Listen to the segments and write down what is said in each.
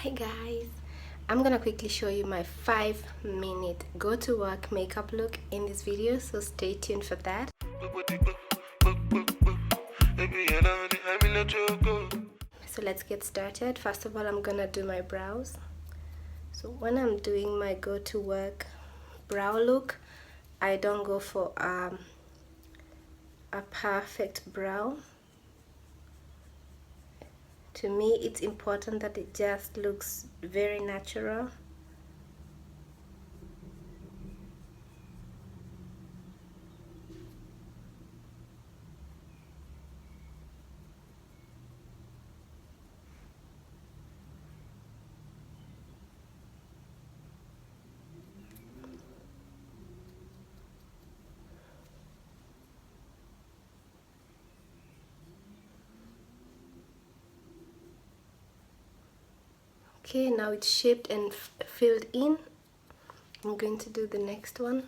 Hi guys, I'm gonna quickly show you my 5-minute go to work makeup look in this video, so stay tuned for that. So let's get started. First of all, I'm gonna do my brows. So when I'm doing my go to work brow look, I don't go for a perfect brow. To me, it's important that it just looks very natural. Okay, now it's shaped and filled in. I'm going to do the next one.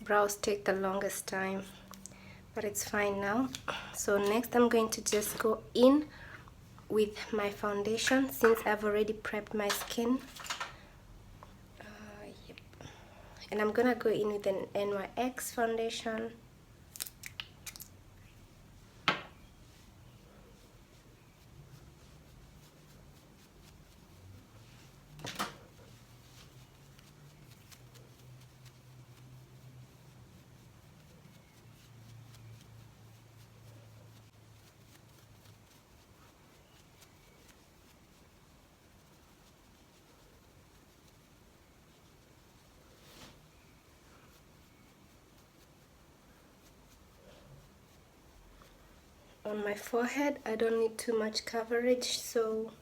Brows take the longest time, but it's fine now. So next I'm going to just go in with my foundation, since I've already prepped my skin. Yep. And I'm gonna go in with an NYX foundation. On my forehead, I don't need too much coverage, so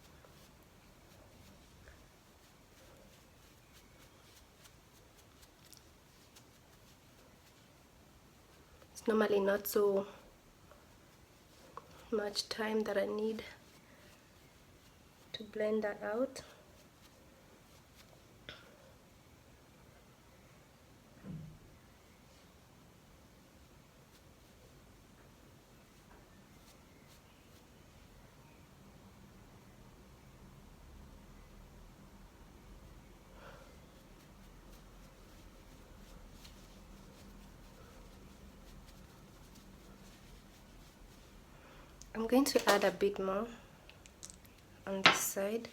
it's normally not so much time that I need to blend that out. I'm going to add a bit more on this side.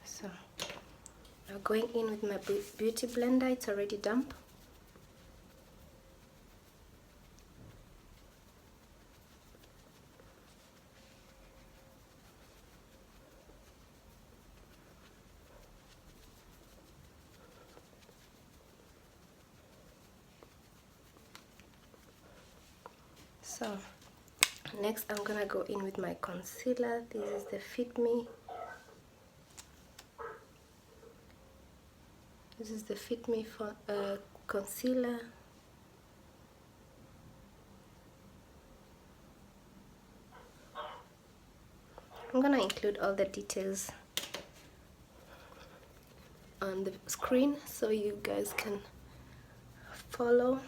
So now going in with my beauty blender, it's already damp. So next I'm gonna go in with my concealer. This is the Fit Me. This is the Fit Me for concealer. I'm gonna include all the details on the screen so you guys can follow.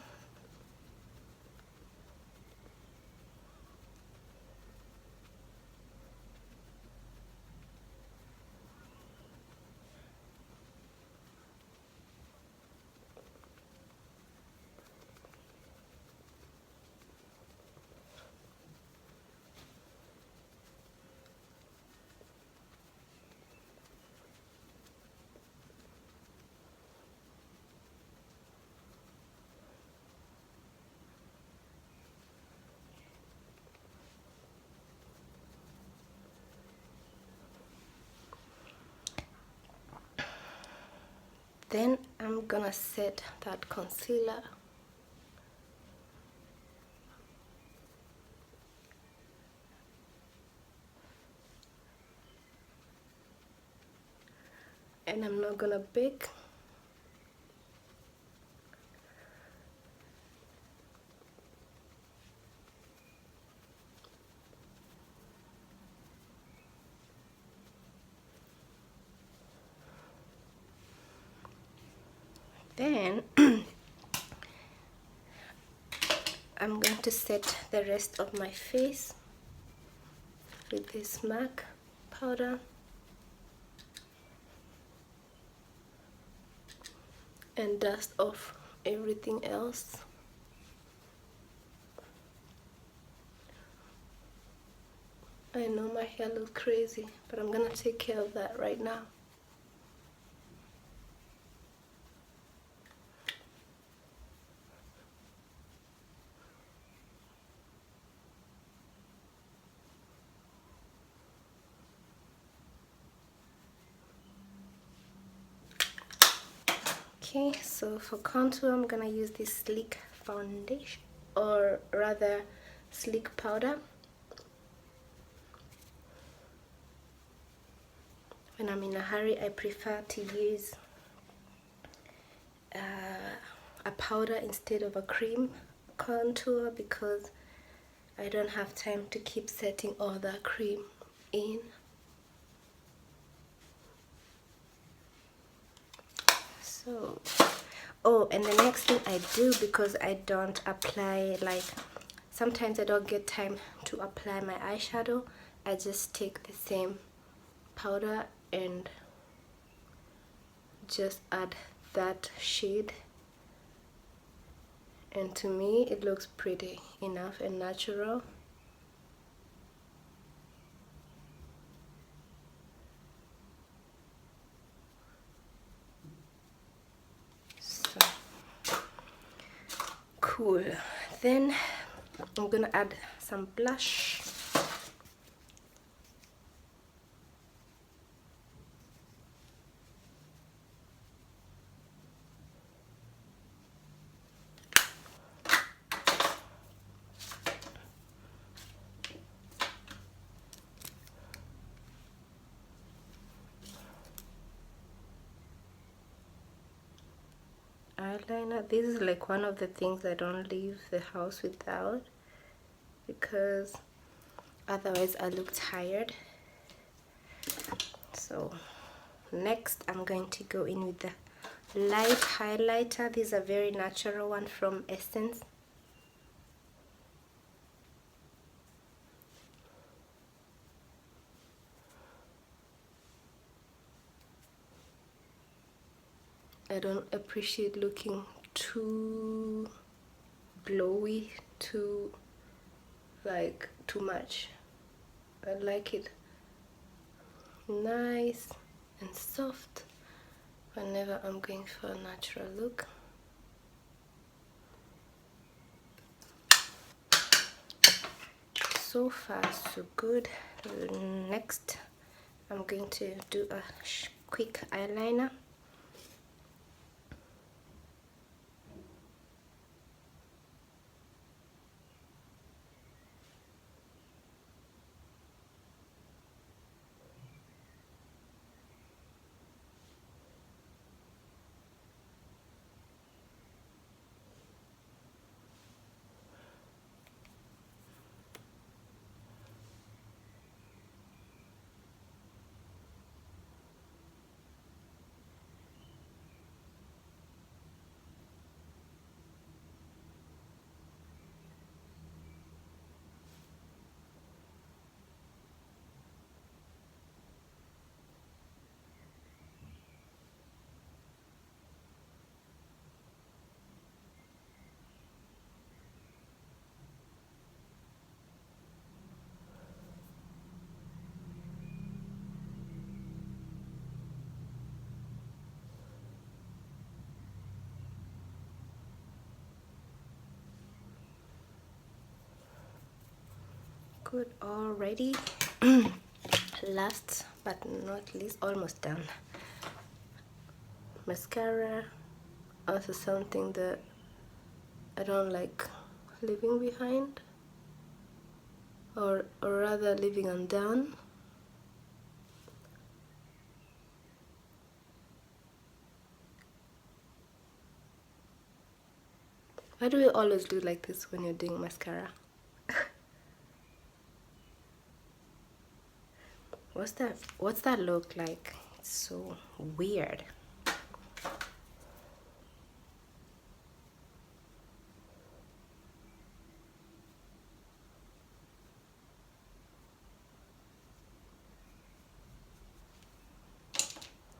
Then I'm gonna set that concealer. And I'm not gonna bake. Then I'm going to set the rest of my face with this MAC powder and dust off everything else. I know my hair looks crazy, but I'm gonna take care of that right now. Okay, so for contour, I'm gonna use this sleek foundation, or rather sleek powder. When I'm in a hurry, I prefer to use a powder instead of a cream contour because I don't have time to keep setting all the cream in. So, oh, and the next thing I do, because I don't apply, like sometimes I don't get time to apply my eyeshadow, I just take the same powder and just add that shade, and to me it looks pretty enough and natural. So cool. Then I'm gonna add some blush. Eyeliner. This is like one of the things I don't leave the house without, because otherwise I look tired. So next I'm going to go in with the light highlighter. This is a very natural one from Essence. I don't appreciate looking too glowy, too much. I like it nice and soft whenever I'm going for a natural look. So far so good. Next I'm going to do a quick eyeliner. Good already. Last but not least, almost done, mascara, also something that I don't like leaving behind, or rather leaving undone. Why do we always do like this when you're doing mascara? What's that look like? It's so weird.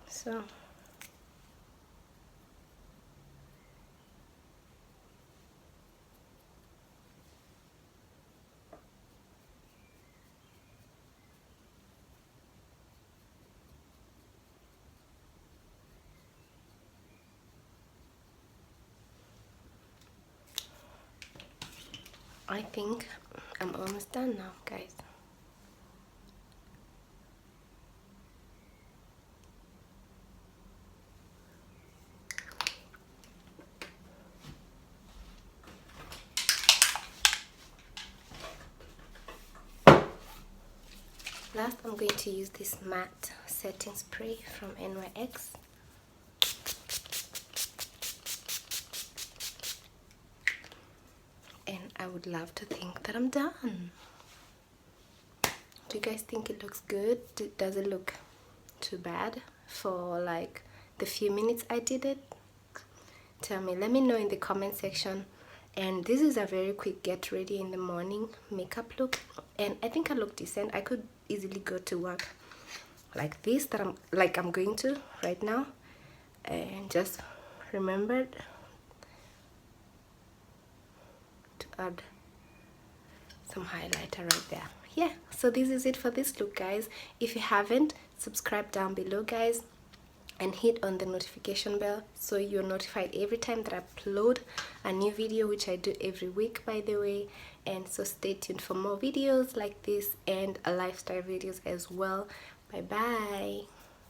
So I think I'm almost done now, guys. Last, I'm going to use this matte setting spray from NYX. And I would love to think that I'm done. Do you guys think it looks good? Does it look too bad for like the few minutes I did it? Tell me, let me know in the comment section. And this is a very quick get ready in the morning makeup look, and I think I look decent. I could easily go to work like this, that I'm going to right now, and just remembered to add some highlighter right there. Yeah, so this is it for this look, guys. If you haven't, subscribe down below, guys, and hit on the notification bell so you're notified every time that I upload a new video, which I do every week, by the way. And so stay tuned for more videos like this and lifestyle videos as well. Bye bye.